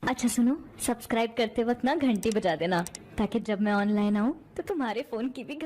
अच्छा सुनो, सब्सक्राइब करते वक्त ना घंटी बजा देना ताकि जब मैं ऑनलाइन आऊँ तो तुम्हारे फोन की भी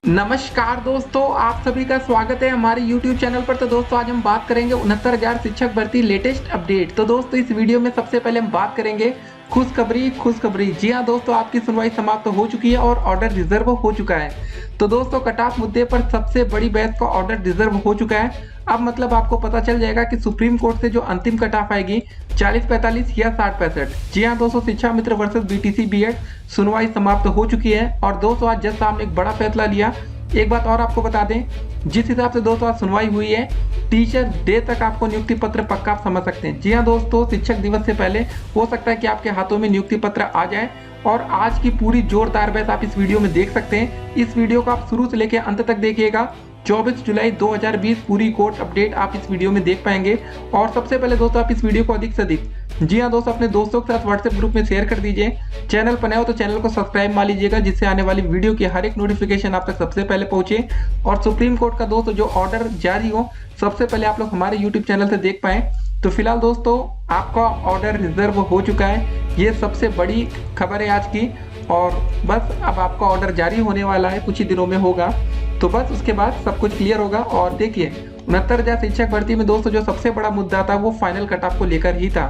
नमस्कार दोस्तों, आप सभी का स्वागत है हमारे YouTube चैनल पर। तो दोस्तों आज हम बात करेंगे 69,000 शिक्षक भर्ती लेटेस्ट अपडेट। तो दोस्तों इस वीडियो में सबसे पहले हम बात करेंगे खुशखबरी। जी हाँ दोस्तों, आपकी सुनवाई समाप्त हो चुकी है और ऑर्डर रिजर्व हो चुका है। तो दोस्तों कट ऑफ मुद्दे पर सबसे बड़ी बहस का ऑर्डर रिजर्व हो चुका है। अब मतलब आपको पता चल जाएगा कि सुप्रीम कोर्ट से जो अंतिम कट ऑफ आएगी 40-45 या 60-65। जी हाँ दोस्तों, शिक्षा मित्र वर्सेस बीटीसी बीएड सुनवाई समाप्त हो चुकी है। और दोस्तों आज जज साहब ने एक बड़ा फैसला लिया। एक बात और आपको बता दें, जिस हिसाब से दोस्तों आज सुनवाई हुई है, टीचर डे तक आपको नियुक्ति पत्र पक्का आप समझ सकते हैं। जी हाँ दोस्तों, शिक्षक दिवस से पहले हो सकता है कि आपके हाथों में नियुक्ति पत्र आ जाए। और आज की पूरी जोरदार बहस आप इस वीडियो में देख सकते हैं। इस वीडियो को आप शुरू से लेकर अंत तक देखिएगा। 24 जुलाई 2020 पूरी कोर्ट अपडेट आप इस वीडियो में देख पाएंगे। और सबसे पहले दोस्तों आप इस वीडियो को अधिक से अधिक, जी हाँ दोस्तों, अपने दोस्तों के साथ व्हाट्सएप ग्रुप में शेयर कर दीजिए। चैनल पर नए हो तो चैनल को सब्सक्राइब मार लीजिएगा, जिससे आने वाली वीडियो की हर एक नोटिफिकेशन आप तक सबसे पहले पहुंचे। और सुप्रीम कोर्ट का दोस्तों जो ऑर्डर जारी हो सबसे पहले आप लोग हमारे यूट्यूब चैनल से देख पाए। तो फिलहाल दोस्तों आपका ऑर्डर रिजर्व हो चुका है, ये सबसे बड़ी खबर है आज की। और बस अब आपका ऑर्डर जारी होने वाला है, कुछ ही दिनों में होगा। तो बस उसके बाद सब कुछ क्लियर होगा। और देखिए 69,000 शिक्षक भर्ती में दोस्तों जो सबसे बड़ा मुद्दा था वो फाइनल कट ऑफ को लेकर ही था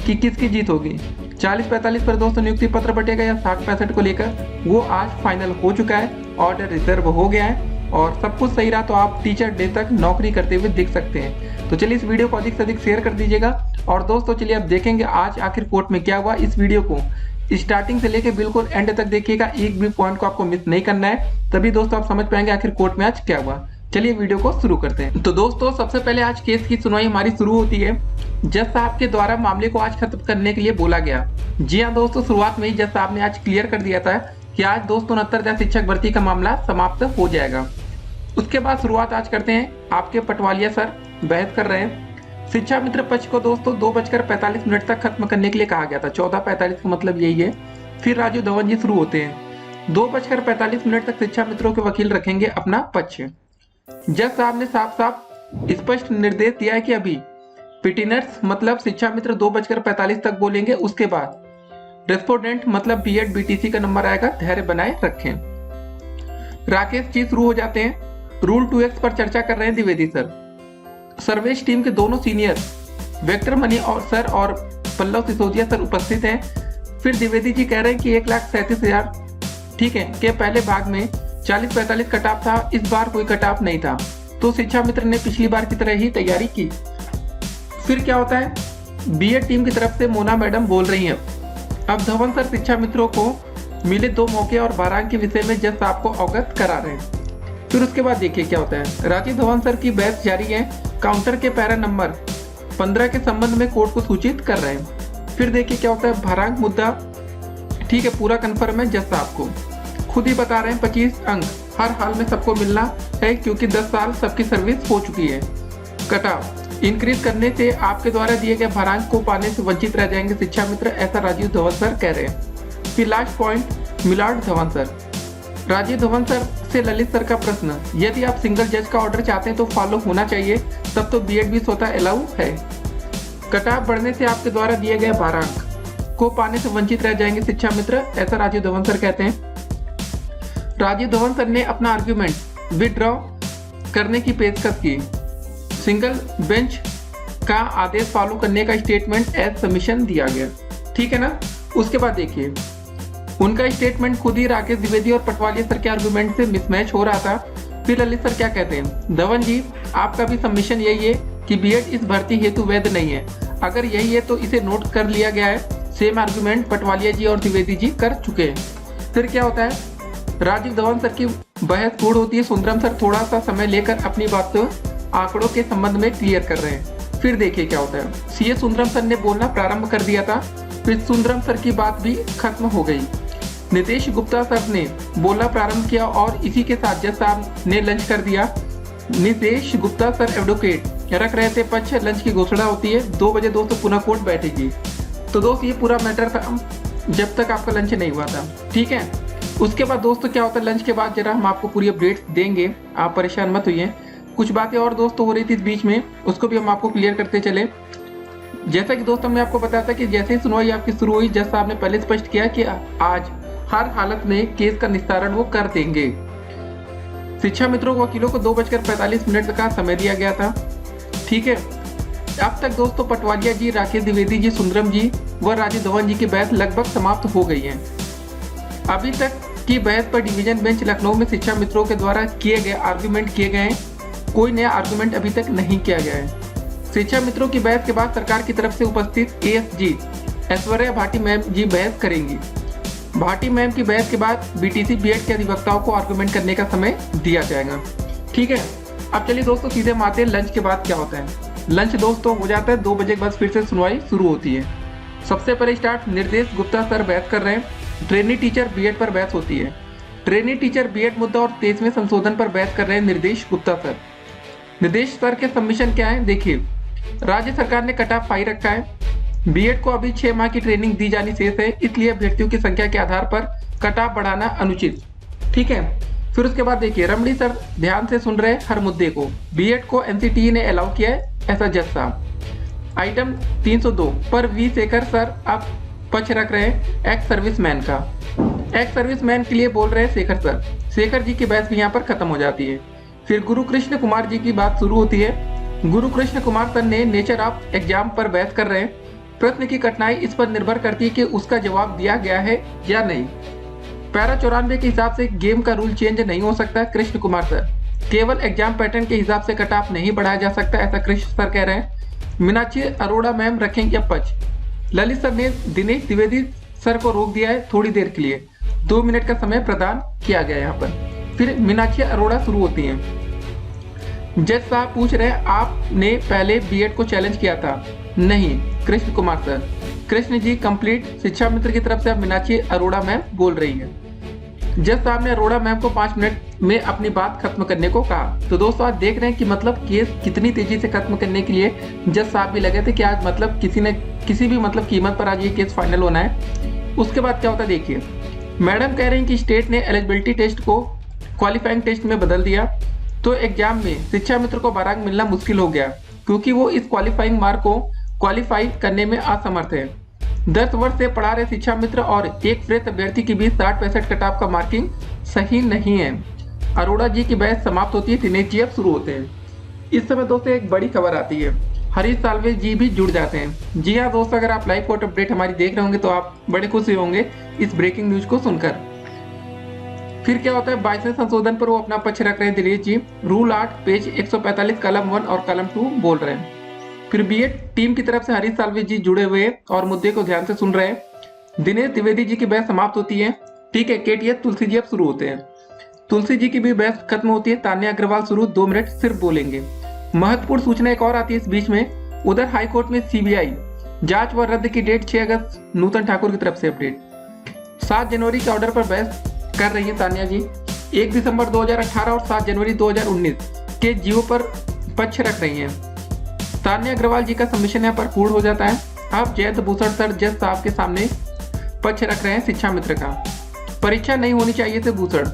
कि किसकी जीत होगी, 40-45 पर दोस्तों नियुक्ति पत्र बटेगा या 60-65 को लेकर। वो आज फाइनल हो चुका है, ऑर्डर रिजर्व हो गया है और सब कुछ सही रहा तो आप टीचर डे तक नौकरी करते हुए देख सकते हैं। तो चलिए इस वीडियो को अधिक से अधिक शेयर कर दीजिएगा। और दोस्तों चलिए अब देखेंगे आज आखिर कोर्ट में क्या हुआ। इस वीडियो को स्टार्टिंग से लेके बिल्कुल एंड तक देखिएगा, एक भी पॉइंट को आपको मिस नहीं करना है, तभी दोस्तों आप समझ पाएंगे आखिर कोर्ट में आज क्या हुआ। चलिए वीडियो को शुरू करते हैं। तो दोस्तों सबसे पहले आज केस की सुनवाई हमारी शुरू होती है। जज साहब के द्वारा मामले को आज खत्म करने के लिए बोला गया। जी हाँ दोस्तों, शुरुआत में ही जज साहब ने आज क्लियर कर दिया था कि आज दोस्तों 69,000 शिक्षक भर्ती का मामला समाप्त हो जाएगा। उसके बाद शुरुआत आज करते हैं, आपके पटवालिया सर बहस कर रहे हैं। शिक्षा मित्र पक्ष को दोस्तों 2:45 तक खत्म करने के लिए कहा गया था। 14:45 का मतलब यही है। फिर राजीव धवन जी शुरू होते हैं। 2:45 तक शिक्षा मित्रों के वकील रखेंगे अपना पक्ष। जज साहब ने साफ साफ स्पष्ट निर्देश दिया है कि अभी पिटिनर्स मतलब शिक्षा मित्र 2:45 तक बोलेंगे। उसके बाद रेस्पोंडेंट मतलब बीएड बीटीसी का नंबर आएगा, धैर्य बनाए रखें। राकेश जी शुरू हो जाते हैं। रूल 2x पर चर्चा कर रहे हैं द्विवेदी सर। सर्वेश टीम के दोनों सीनियर वेक्टर मनी और सर और पल्लव सिसोदिया सर उपस्थित हैं। फिर द्विवेदी जी कह रहे हैं कि 1,37,000 ठीक है के पहले भाग में 40-45 कट ऑफ था, इस बार कोई कट ऑफ नहीं था, तो शिक्षा मित्र ने पिछली बार की तरह ही तैयारी की। फिर क्या होता है, बीएड टीम की तरफ से मोना मैडम बोल रही हैं। अब धवन सर शिक्षा मित्रों को मिले 2 मौके और भारांक के विषय में जज साहब को अवगत करा रहे हैं। फिर उसके बाद देखिए क्या होता है, राजीव धवन सर की बहस जारी है। काउंटर के पैरा नंबर 15 के संबंध में कोर्ट को सूचित कर रहे हैं। फिर देखिए क्या होता है, भारांक मुद्दा ठीक है पूरा कन्फर्म है, जज साहब को खुद ही बता रहे हैं 25 अंक हर हाल में सबको मिलना है, क्योंकि 10 साल सबकी सर्विस हो चुकी है। कट ऑफ इंक्रीज करने से आपके द्वारा दिए गए भारांक को पाने से वंचित रह जाएंगे शिक्षा मित्र, ऐसा राजीव धवन सर कह रहे हैं। फिर last point milord Dhawan sir. Rajiv Dhawan sir से ललित सर का प्रश्न, यदि आप सिंगल जज का ऑर्डर चाहते हैं तो फॉलो होना चाहिए, तब तो बीएड भी स्वतः अलाउ है। कट ऑफ बढ़ने से आपके द्वारा दिए गए भारांक को पाने से वंचित रह जाएंगे शिक्षा मित्र, ऐसा राजीव धवन सर कहते हैं। राजीव धवन सर ने अपना आर्ग्यूमेंट विथड्रॉ करने की पेशकश की। सिंगल बेंच का आदेश फॉलो करने का स्टेटमेंट एज सबमिशन दिया गया, ठीक है ना। उसके बाद देखिए उनका स्टेटमेंट खुद ही राकेश द्विवेदी और पटवालिया सर के आर्गुमेंट से मिसमैच हो रहा था। फिर ललित सर क्या कहते हैं, धवन जी आपका भी सबमिशन यही है कि बीएड इस भर्ती हेतु वैध नहीं है। अगर यही है तो इसे नोट कर लिया गया है। सेम आर्गुमेंट पटवालिया जी और द्विवेदी जी कर चुके हैं। फिर क्या होता है, राजीव धवन सर की बहस पूर्ण होती है। सुंदरम सर थोड़ा सा समय लेकर अपनी बात आंकड़ों के संबंध में क्लियर कर रहे हैं। फिर देखिए क्या होता है, सीए सुंदरम सर ने बोलना प्रारंभ कर दिया था। फिर सुंदरम सर की बात भी खत्म हो गई। नितेश गुप्ता सर ने बोलना प्रारंभ किया और इसी के साथ जज साहब ने लंच कर दिया। नितेश गुप्ता सर एडवोकेट रख रहे थे पक्ष। लंच की घोषणा होती है 2 बजे दोस्तों पुनः कोर्ट बैठेगी। तो दोस्त ये पूरा मैटर था जब तक आपका लंच नहीं हुआ था, ठीक है। उसके बाद दोस्तों क्या होता है, लंच के बाद जरा हम आपको पूरी अपडेट्स देंगे, आप परेशान मत होइए। कुछ बातें और दोस्तों हो रही थी इस बीच में, उसको भी हम आपको क्लियर करते चले। जैसा कि दोस्तों मैं आपको बताया था कि जैसे ही सुनवाई आपकी शुरू हुई, जज साहब ने पहले स्पष्ट किया कि आज हर हालत में केस का निस्तारण वो कर देंगे। शिक्षा मित्रों को वकीलों को 2:45 का समय दिया गया था। ठीक है, अब तक दोस्तों पटवारिया जी, राकेश द्विवेदी जी, सुंदरम जी व राजीव धवन जी की बहस लगभग समाप्त हो गई है। अभी तक की बहस पर डिवीजन बेंच लखनऊ में शिक्षा मित्रों के द्वारा किए गए आर्गुमेंट किए गए हैं। कोई नया आर्गुमेंट अभी तक नहीं किया गया है। शिक्षा मित्रों की बहस के बाद सरकार की तरफ से उपस्थित एएसजी ऐश्वर्या भाटी मैम जी बहस करेंगी। भाटी मैम की बहस के बाद बीटीसी बीएड के अधिवक्ताओं को आर्गुमेंट करने का समय दिया जाएगा। ठीक है, अब चलिए दोस्तों सीधे मारते हैं लंच के बाद क्या होता है। लंच दोस्तों हो जाता है 2 बजे के बाद फिर से सुनवाई शुरू होती है। सबसे पहले स्टार्ट निर्देश गुप्ता सर बहस कर रहे हैं। ट्रेनी टीचर बीएड पर बहस होती है। ट्रेनी टीचर बीएड मुद्दा और 23वें संशोधन पर बहस कर रहे हैं निर्देश गुप्ता सर। निर्देश सर के सबमिशन क्या है देखिए। राज्य सरकार ने कट ऑफ हाई रखा है। बीएड को अभी 6 माह की ट्रेनिंग दी जानी शेष है, इसलिए अभ्यर्थियों की संख्या के आधार पर कट ऑफ बढ़ाना अनुचित। ठीक है, फिर उसके बाद देखिए रमणी सर ध्यान से सुन रहे हैं हर मुद्दे को। बीएड को एनसीटीई ने अलाउ किया है, ऐसा जज साहब। आइटम 302 पर वी शेखर सर अब पक्ष रख रहे हैं एक्स सर्विसमैन का। एक्स सर्विसमैन के लिए बोल रहे हैं शेखर सर। शेखर जी की बहस भी यहाँ पर खत्म हो जाती है। फिर गुरु कृष्ण कुमार जी की बात शुरू होती है। गुरु कृष्ण कुमार सर ने नेचर ऑफ एग्जाम पर बहस कर रहे हैं। प्रश्न की कठिनाई इस पर निर्भर करती है कि उसका जवाब दिया गया है या नहीं। पैरा 94 के हिसाब से गेम का रूल चेंज नहीं हो सकता। कृष्ण कुमार सर केवल एग्जाम पैटर्न के हिसाब से कट ऑफ नहीं बढ़ाया जा सकता, ऐसा कृष्ण सर कह रहे हैं। मीनाक्षी अरोड़ा मैम रखेंगे पक्ष। ललित सर ने दिनेश द्विवेदी सर को रोक दिया है थोड़ी देर के लिए। 2 मिनट का समय प्रदान किया गया यहाँ पर। फिर मीनाक्षी अरोड़ा शुरू होती हैं। जज साहब पूछ रहे हैं आपने पहले बीएड को चैलेंज किया था? नहीं। कृष्ण कुमार सर। कृष्ण जी कंप्लीट। शिक्षा मित्र की तरफ से अब मीनाक्षी अरोड़ा मैम बोल रही है। जज साहब ने अरोड़ा मैम को 5 मिनट में अपनी बात खत्म करने को कहा। तो दोस्तों आज देख रहे हैं कि मतलब केस कितनी तेजी से खत्म करने के लिए जज साहब भी लगे थे कि आज मतलब किसी भी मतलब कीमत पर आज ये केस फाइनल होना है। उसके बाद क्या होता है देखिए। मैडम कह रही हैं कि स्टेट ने एलिजिबिलिटी टेस्ट को क्वालिफाइंग टेस्ट में बदल दिया, तो एग्जाम में शिक्षा मित्र को बाराग मिलना मुश्किल हो गया क्योंकि वो इस क्वालिफाइंग मार्क को क्वालिफाई करने में असमर्थ है। 10 वर्ष से पढ़ा रहे शिक्षा मित्र और एक फ्रेश अभ्यर्थी के बीच 60-65 कट ऑफ का मार्किंग सही नहीं है। अरोड़ा जी की बहस समाप्त होती है। दिनेश जी अब शुरू होते हैं। इस समय दोस्तों एक बड़ी खबर आती है। हरीश साल्वे जी भी जुड़ जाते हैं। जी हाँ दोस्तों, अगर आप लाइव कोर्ट अपडेट हमारी देख रहे होंगे तो आप बड़े खुश होंगे इस ब्रेकिंग न्यूज को सुनकर। फिर क्या होता है 22वें संशोधन पर वो अपना पक्ष रख रहे हैं दिनेश जी। रूल 8 पेज 145 कलम 1 और कलम 2 बोल रहे हैं। फिर बीएड टीम की तरफ से हरीश साल्वे जी जुड़े हुए और मुद्दे को ध्यान से सुन रहे हैं। दिनेश द्विवेदी जी की बहस समाप्त होती है। ठीक है, केटीएस तुलसी जी अब शुरू होते हैं। तुलसी जी की भी बहस खत्म होती है। तान्या अग्रवाल शुरू 2 मिनट सिर्फ बोलेंगे। महत्वपूर्ण सूचना एक और आती है इस बीच में। उधर हाईकोर्ट में सीबीआई जांच व रद्द की डेट 6 अगस्त नूतन ठाकुर की तरफ से अपडेट। 7 जनवरी के ऑर्डर पर बहस कर रही है तान्या जी। 1 दिसंबर 2018 और 7 जनवरी 2019 के जीओ पर पक्ष रख रही हैं। तान्या अग्रवाल जी का सबमिशन यहाँ पर पूर्ण हो जाता है। अब जयंत भूषण सर जज साहब के सामने पक्ष रख रहे हैं शिक्षा मित्र का। परीक्षा नहीं होनी चाहिए थे Bhushan.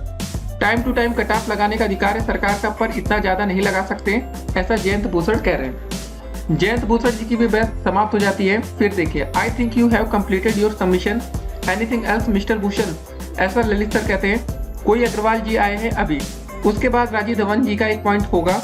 Time to time cut off लगाने का अधिकार है सरकार का, पर इतना ज्यादा नहीं लगा सकते, ऐसा जयंत भूषण कह रहे हैं। जयंत भूषण जी की भी बहस समाप्त हो जाती है। फिर देखिए I think you have completed your submission, anything else mister Bhushan, ऐसा ललित सर कहते हैं। कोई अग्रवाल जी आए हैं अभी। उसके बाद राजीव धवन जी का एक पॉइंट होगा।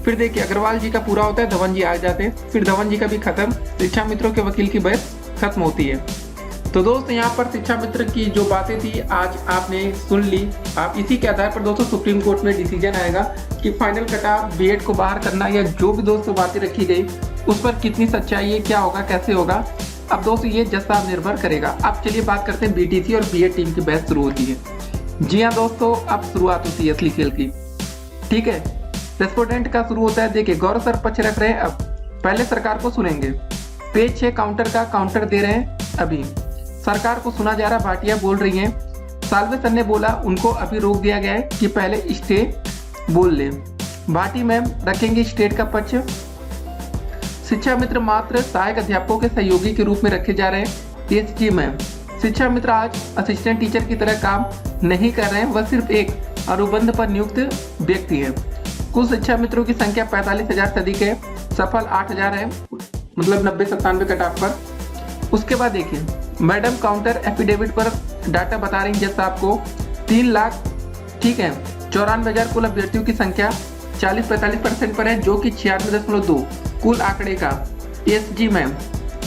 फिर देखिए अग्रवाल जी का पूरा होता है, धवन जी आ जाते हैं। फिर धवन जी का भी खत्म। शिक्षा मित्रों के वकील की बहस खत्म होती है। तो दोस्तों यहाँ पर शिक्षा मित्र की जो बातें थी आज आपने सुन ली। आप इसी के आधार पर दोस्तों सुप्रीम कोर्ट में डिसीजन आएगा कि फाइनल कट ऑफ बीएड को बाहर करना या जो भी दोस्तों बातें रखी गई उस पर कितनी सच्चाई है, क्या होगा, कैसे होगा। अब दोस्तों ये जज साहब निर्भर करेगा। अब चलिए बात करते हैं बीटीसी और बीएड टीम की बहस शुरू होती है। जी हाँ दोस्तों, अब शुरुआत होती है असली खेल की। ठीक है, रेस्पोंडेंट का शुरू होता है। देखिए गौरव सर पक्ष रख रहे हैं। अब पहले सरकार को सुनेंगे। पेज 6 काउंटर का काउंटर दे रहे हैं। अभी सरकार को सुना जा रहा। भाटिया बोल रही हैं। साल्वे सर ने बोला उनको अभी रोक दिया गया है कि पहले स्टे बोल ले। भाटी मैम रखेंगे स्टेट का पक्ष। शिक्षा मित्र मात्र सहायक अध्यापकों के सहयोगी के रूप में रखे जा रहे हैं। एसजी मैम शिक्षा मित्र आज असिस्टेंट टीचर की तरह काम नहीं कर रहे हैं, वह सिर्फ एक अनुबंध पर नियुक्त व्यक्ति है। कुल शिक्षा मित्रों की संख्या 45,000 से अधिक है। सफल 8,000 है। मतलब 90-97 कटाप पर। उसके बाद देखिए मैडम काउंटर एफिडेविट पर डाटा बता रही है जैसा आपको 3 लाख, ठीक है, 94,000 कुल अभ्यर्थियों की संख्या 40-45% पर है, जो कि 96.2 कुल आंकड़े का। एसजी मैम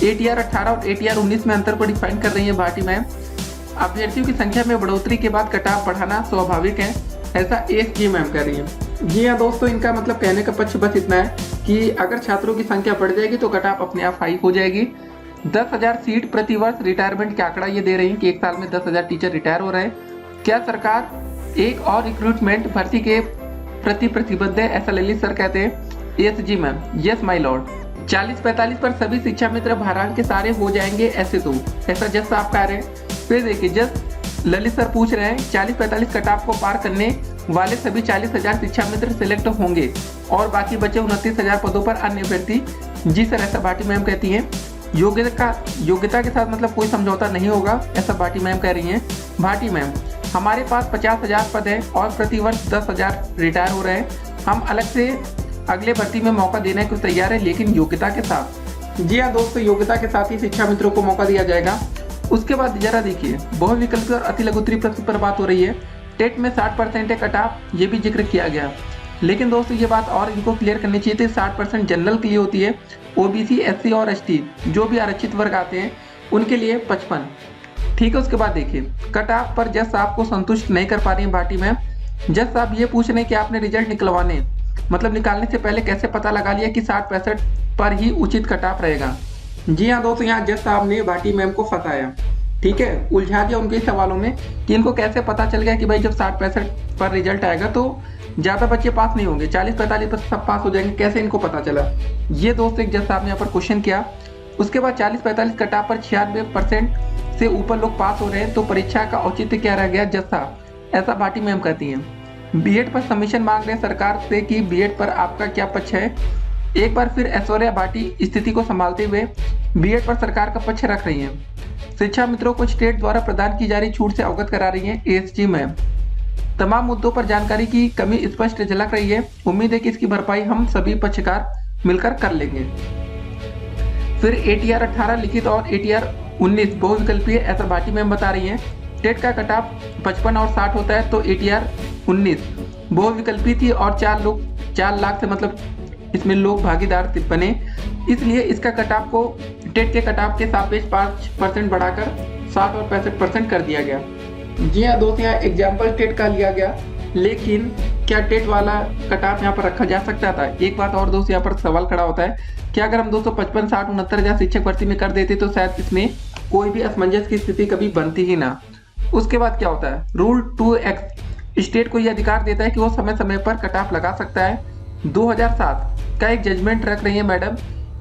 ATR 18 और ATR 19 में अंतर को डिफाइन कर रही है भाटी मैम। अभ्यर्थियों की संख्या में बढ़ोतरी के बाद कटाव बढ़ाना स्वाभाविक है, ऐसा एसजी मैम कह रही है। जी हाँ दोस्तों, इनका मतलब कहने का पक्ष बस इतना है कि अगर छात्रों की संख्या बढ़ जाएगी तो कटाव अपने आप हाई हो जाएगी। 10,000 सीट प्रति वर्ष रिटायरमेंट का आंकड़ा ये दे रही है कि एक साल में 10,000 टीचर रिटायर हो रहे हैं। क्या सरकार एक और रिक्रूटमेंट भर्ती के प्रति प्रतिबद्ध है, ऐसा ललित सर कहते हैं। SG ma'am yes my Lord. 40-45 पर सभी शिक्षा मित्र बहरहाल के सारे हो जाएंगे ऐसे तो, ऐसा जज साहब कह रहे हैं। फिर देखिए जज ललित सर पूछ रहे हैं 40-45 कटाव को पार करने वाले सभी 40,000 शिक्षा मित्र सिलेक्ट होंगे और बाकी बचे 29,000 पदों पर अन्य अभ्यर्थी। जी सर, ऐसा भाटी मैम कहती हैं। योग्यता के साथ मतलब कोई समझौता नहीं होगा, ऐसा भाटी मैम कह रही हैं। भाटी मैम हमारे पास 50,000 पद हैं और प्रतिवर्ष 10,000 रिटायर हो रहे हैं। हम अलग से अगले भर्ती में मौका देने को तैयार है, लेकिन योग्यता के साथ। जी हाँ दोस्तों, योग्यता के साथ ही शिक्षा मित्रों को मौका दिया जाएगा। उसके बाद जरा देखिए बहुविकल्पी और अति लघुत्तरी प्रश्न पर बात हो रही है। टेट में 60% है कटाव, ये भी जिक्र किया गया, लेकिन दोस्तों ये बात और इनको क्लियर करनी चाहिए थी। 60% जनरल के लिए होती है, OBC SC और ST जो भी आरक्षित वर्ग आते हैं उनके लिए 55, ठीक है। उसके बाद देखिए कटाव पर जज साहब को संतुष्ट नहीं कर पा रही है भाटी मैम। जज साहब ये पूछ रहे हैं कि आपने रिजल्ट निकलवाने मतलब निकालने से पहले कैसे पता लगा लिया कि 60-65 पर ही उचित कटाव रहेगा। जी हाँ दोस्तों, यहाँ जज साहब ने भाटी मैम को फंसाया, ठीक है, उलझा दिया उनके सवालों में कि इनको कैसे पता चल गया कि भाई जब 60-65 पर रिजल्ट आएगा तो ज़्यादा बच्चे पास नहीं होंगे, 40-45 पर सब पास हो जाएंगे, कैसे इनको पता चला। ये दोस्तों एक जज साहब ने यहाँ पर क्वेश्चन किया। उसके बाद 40-45 कटाव पर 96% से ऊपर लोग पास हो रहे हैं तो परीक्षा का औचित्य क्या रह गया जज साहब, ऐसा भाटी मैम कहती हैं। बीएड पर सबमिशन मांग रहे हैं सरकार से कि बीएड पर आपका क्या पक्ष है। एक बार फिर ऐश्वर्या भाटी स्थिति को संभालते हुए बीएड पर सरकार का पक्ष रख रही हैं। शिक्षा मित्रों को स्टेट द्वारा प्रदान की जा रही छूट से अवगत करा रही हैं एसजी मैम। तमाम मुद्दों पर जानकारी की कमी स्पष्ट झलक रही है। उम्मीद है कि इसकी भरपाई हम सभी पक्षकार मिलकर कर लेंगे। फिर ATR 18 लिखित और ATR 19 बहुविकल्पीय, ऐसा भाटी मैम बता रही हैं। टेट का कटाव 55 और 60 होता है तो ATR 19 बहुविकल्पी थी और 4 लाख से मतलब इसमें लोग भागीदार बने, इसलिए इसका कटाव को टेट के कटाव के सापेक्ष 5% बढ़ाकर 60 और 65% कर दिया गया। जी हाँ दोस्तों, यहाँ एग्जाम्पल टेट का लिया गया, लेकिन क्या टेट वाला कटाव यहाँ पर रखा जा सकता था। एक बात और दोस्तों यहाँ पर सवाल खड़ा होता है कि अगर हम दोस्तों 55, 60, 69,000 शिक्षक भर्ती में कर देते तो शायद इसमें कोई भी असमंजस की स्थिति कभी बनती ही ना। उसके बाद क्या होता है, रूल 2X स्टेट को यह अधिकार देता है कि वो समय समय पर कटाफ लगा सकता है। 2007 का एक जजमेंट रख रही है madam,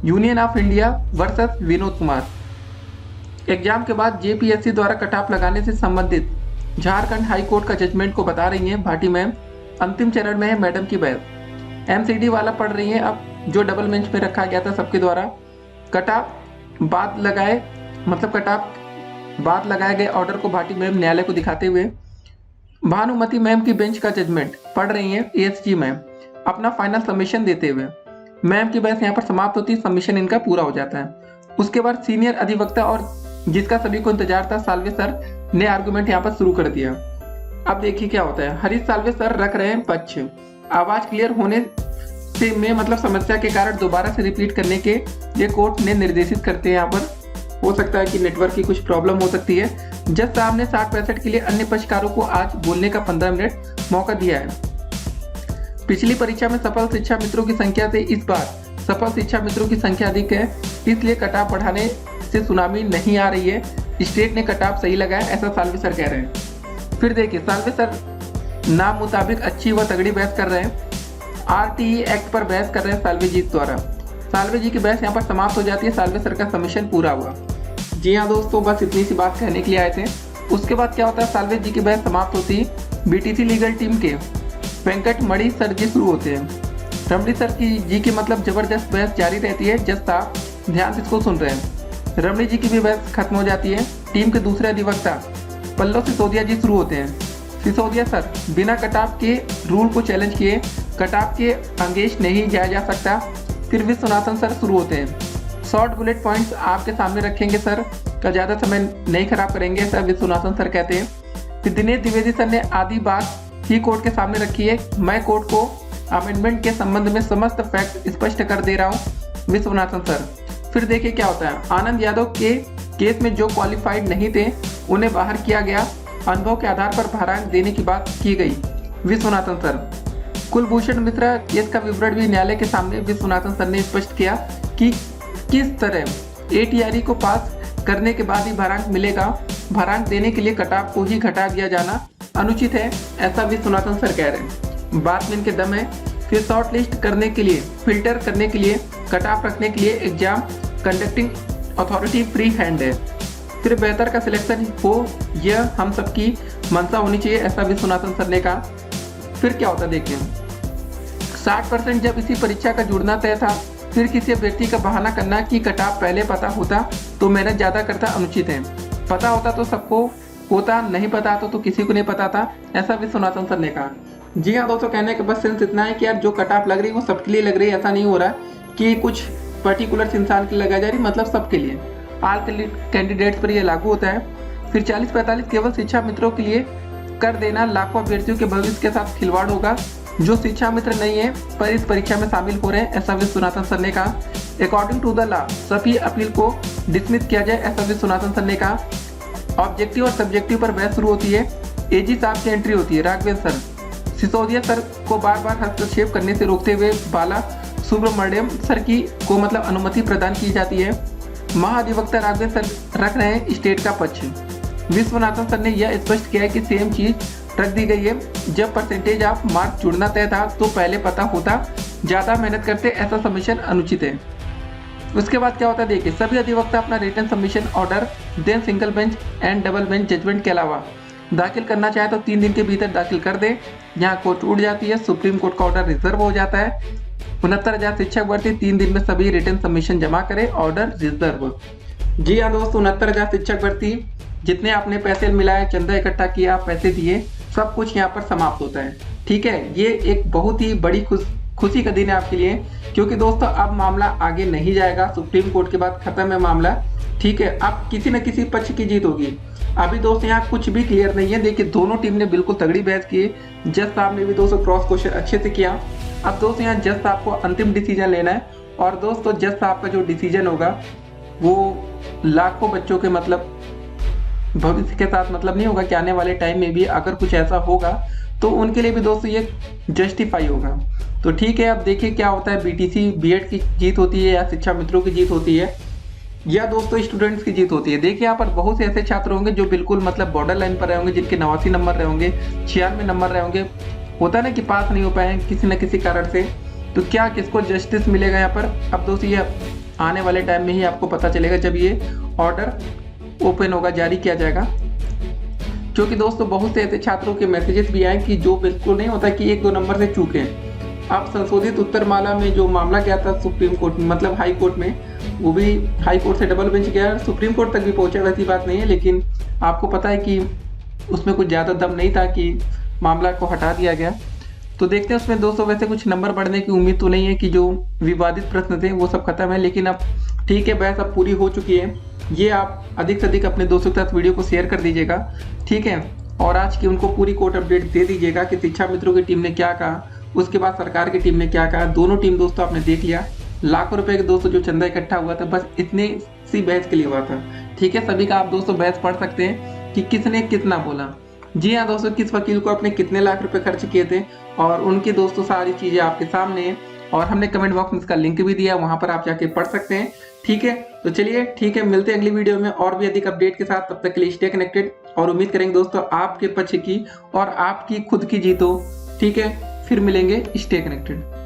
union of India versus Vinod Kumar. Exam के बाद JPSC द्वारा कटाफ लगाने से संबंधित झारखंड हाई कोर्ट का जजमेंट को बता रही हैं भाटी मैम। अंतिम चरण में है मैडम की बहस। MCD वाला पढ़ रही है अब, जो डबल बेंच में रखा गया था सबके द्वारा। कटाफ बाद लगाए गए ऑर्डर को भाटी मैम न्यायालय को दिखाते हुए भानुमति मैम की बेंच का जजमेंट पढ़ रही हैं ASG मैम अपना फाइनल सबमिशन देते हुए। मैम की बहस यहाँ पर समाप्त होती है, सबमिशन इनका पूरा हो जाता है। उसके बाद सीनियर अधिवक्ता और जिसका सभी को इंतजार था साल्वे सर ने आर्गुमेंट यहाँ पर शुरू कर दिया। अब देखिए क्या होता है। हरीश साल्वे सर रख रहे हैं पक्ष। आवाज क्लियर होने से में मतलब समस्या के कारण दोबारा से रिपीट करने के ये कोर्ट ने निर्देशित करते हैं। यहाँ पर हो सकता है कि नेटवर्क की कुछ प्रॉब्लम हो सकती है। जज साहब ने 60-65 के लिए अन्य पक्षकारों को आज बोलने का 15 मिनट मौका दिया है। पिछली परीक्षा में सफल शिक्षा मित्रों की संख्या से इस बार सफल शिक्षा मित्रों की संख्या अधिक है, इसलिए कटाव बढ़ाने से सुनामी नहीं आ रही है। स्टेट ने कटाव सही लगाया, ऐसा साल्वे सर कह रहे हैं। फिर देखिए साल्वे सर नाम मुताबिक अच्छी व तगड़ी बहस कर रहे हैं। RTE एक्ट पर बहस कर रहे हैं साल्वे जी द्वारा। साल्वे जी की बहस यहाँ पर समाप्त हो जाती है। साल्वे सर का सबमिशन पूरा हुआ। जी हाँ दोस्तों, बस इतनी सी बात कहने के लिए आए थे। उसके बाद क्या होता है, साल्वे जी की बहस समाप्त होती है। BTC लीगल टीम के वेंकट मणि सर जी शुरू होते हैं। रमणी सर जी की मतलब जबरदस्त बहस जारी रहती है। जज साहब ध्यान से इसको सुन रहे हैं। रमणी जी की भी बहस खत्म हो जाती है। टीम के दूसरे अधिवक्ता पल्लव सिसोदिया जी शुरू होते हैं। सिसोदिया सर बिना कटाव के रूल को चैलेंज किए कटाव के अंगेश नहीं जाया जा सकता। फिर विश्वनाथन सर शुरू होते हैं। शॉर्ट बुलेट पॉइंट्स आपके सामने रखेंगे सर, का ज़्यादा समय नहीं खराब करेंगे, ऐसा विश्वनाथन सर कहते हैं। फिर दिनेश द्विवेदी सर ने आधी बात ही कोर्ट के सामने रखी है, मैं कोर्ट को अमेंडमेंट के संबंध में समस्त फैक्ट स्पष्ट कर दे रहा हूँ, विश्वनाथन सर। फिर देखिए क्या होता है, आनंद यादव के केस में जो क्वालिफाइड नहीं थे उन्हें बाहर किया गया, अनुभव के आधार पर भारांक देने की बात की गई, विश्वनाथन सर। कुलभूषण मिश्रा केस का विवरण भी न्यायालय के सामने विश्वनाथन सर ने स्पष्ट किया कि किस तरह ATRE को पास करने के बाद ही भारांक मिलेगा, भारांक देने के लिए कटाव को ही घटा दिया जाना अनुचित है, ऐसा विश्वनाथन सर कह रहे हैं। बात में इनके दम है। फिर शॉर्ट लिस्ट करने के लिए, फिल्टर करने के लिए, कटाव रखने के लिए exam conducting authority free hand है। फिर बेहतर का सिलेक्शन हो, यह हम सबकी मंशा होनी चाहिए, ऐसा विश्वनाथन सर ने कहा। फिर क्या होता देखिए, 60% जब इसी परीक्षा का जुड़ना तय था, फिर किसी व्यक्ति का बहाना करना कि कटाव पहले पता होता तो मेहनत ज़्यादा करता अनुचित है। पता होता तो सबको होता, नहीं पता तो किसी को नहीं पता था, ऐसा विश्वनाथन सर ने कहा। जी हाँ दोस्तों, कहने का बस सेंस इतना है कि यार जो कटाव लग रही है वो सबके लिए लग रही है, ऐसा नहीं हो रहा कि कुछ पर्टिकुलर इंसान के लिए लगाई जा रही, मतलब सबके लिए, ऑल कैंडिडेट्स पर यह लागू होता है। फिर 40-45 केवल शिक्षा मित्रों के लिए कर देना लाखों अभ्यर्थियों के भविष्य के साथ खिलवाड़ होगा जो शिक्षा मित्र नहीं है पर इस परीक्षा में शामिल हो रहे हैं, ऐसा विश्वनाथन सर ने कहा। अकॉर्डिंग टू द लॉ सभी अपील को डिसमिस किया जाए, ऐसा विश्वनाथन सर ने कहा। ऑब्जेक्टिव और सब्जेक्टिव पर बहस शुरू होती है, AG साहब की एंट्री होती है, राघवेंद्र सर सिसोदिया सर को बार बार हस्तक्षेप करने से रोकते हुए बाला सुब्रमण्यम सर की को मतलब अनुमति प्रदान की जाती है। महाधिवक्ता राघवेंद्र सर रख रहे हैं स्टेट का पक्ष। विश्वनाथन सर ने यह स्पष्ट किया है कि सेम चीज रख दी गई है, जब परसेंटेज ऑफ मार्क्स जुड़ना तय था तो पहले पता होता, ज़्यादा मेहनत करते, ऐसा सबमिशन अनुचित है। उसके बाद क्या होता है देखिए, सभी अधिवक्ता अपना written submission order then single bench and double bench judgment के अलावा दाखिल करना चाहे तो 3 दिन के भीतर दाखिल कर दे। यहाँ कोर्ट उठ जाती है, सुप्रीम कोर्ट का ऑर्डर रिजर्व हो जाता है। 69,000 शिक्षक भर्ती 3 दिन में सभी रिटन सबमिशन जमा करे, ऑर्डर रिजर्व। जी हाँ दोस्तों, 69,000 शिक्षक भर्ती, जितने आपने पैसे मिलाए, चंदा इकट्ठा किया, पैसे दिए, सब कुछ यहाँ पर समाप्त होता है। ठीक है, ये एक बहुत ही बड़ी खुशी का दिन है आपके लिए, क्योंकि दोस्तों अब मामला आगे नहीं जाएगा, सुप्रीम कोर्ट के बाद खत्म है मामला। ठीक है, अब किसी न किसी पक्ष की जीत होगी। अभी दोस्तों यहाँ कुछ भी क्लियर नहीं है। देखिए दोनों टीम ने बिल्कुल तगड़ी बहस की, जज साहब ने भी दोस्तों क्रॉस क्वेश्चन अच्छे से किया। अब दोस्तों यहाँ जज साहब को अंतिम डिसीजन लेना है, और दोस्तों जज साहब का जो डिसीजन होगा वो लाखों बच्चों के मतलब भविष्य के साथ मतलब नहीं होगा कि आने वाले टाइम में भी अगर कुछ ऐसा होगा तो उनके लिए भी दोस्तों ये जस्टिफाई होगा। तो ठीक है, अब देखिए क्या होता है, BTC B.Ed की जीत होती है या शिक्षा मित्रों की जीत होती है या दोस्तों स्टूडेंट्स की जीत होती है। देखिए यहाँ पर बहुत से ऐसे छात्र होंगे जो बिल्कुल मतलब बॉर्डर लाइन पर रहे होंगे, जिनके 89 नंबर रहे होंगे, 96 नंबर रहे होंगे, होता है ना कि पास नहीं हो पाए किसी न किसी कारण से, तो क्या किसको जस्टिस मिलेगा यहाँ पर। अब दोस्तों ये आने वाले टाइम में ही आपको पता चलेगा जब ये ऑर्डर ओपन होगा, जारी किया जाएगा। क्योंकि दोस्तों बहुत से ऐसे छात्रों के मैसेजेस भी आए कि जो बिल्कुल नहीं होता कि 1-2 नंबर से चूके। अब संशोधित उत्तरमाला में जो मामला गया था सुप्रीम कोर्ट में, मतलब हाई कोर्ट में, वो भी हाई कोर्ट से डबल बेंच गया, सुप्रीम कोर्ट तक भी पहुंचा, वैसी बात नहीं है, लेकिन आपको पता है कि उसमें कुछ ज़्यादा दम नहीं था कि मामला को हटा दिया गया। तो देखते हैं उसमें दोस्तों वैसे कुछ नंबर बढ़ने की उम्मीद तो नहीं है, कि जो विवादित प्रश्न थे वो सब खत्म है। लेकिन अब ठीक है, बहस अब पूरी हो चुकी है। ये आप अधिक से अधिक अपने दोस्तों के साथ वीडियो को शेयर कर दीजिएगा, ठीक है, और आज की उनको पूरी कोर्ट अपडेट दे दीजिएगा कि शिक्षा मित्रों की टीम ने क्या कहा, उसके बाद सरकार की टीम ने क्या कहा। दोनों टीम दोस्तों आपने देख लिया, लाखों रुपए के दोस्तों जो चंदा इकट्ठा हुआ था बस इतने सी बहस के लिए हुआ था। ठीक है, सभी का आप दोस्तों बहस पढ़ सकते हैं कि किसने कितना बोला। जी हाँ दोस्तों, किस वकील को अपने कितने लाख रुपए खर्च किए थे, और उनकी दोस्तों सारी चीजें आपके सामने है, और हमने कमेंट बॉक्स में इसका लिंक भी दिया है, वहां पर आप जाके पढ़ सकते हैं। ठीक है, तो चलिए ठीक है, मिलते हैं अगली वीडियो में और भी अधिक अपडेट के साथ। तब तक के लिए स्टे कनेक्टेड, और उम्मीद करेंगे दोस्तों आपके पक्ष की और आपकी खुद की जीत हो। ठीक है, फिर मिलेंगे, स्टे कनेक्टेड।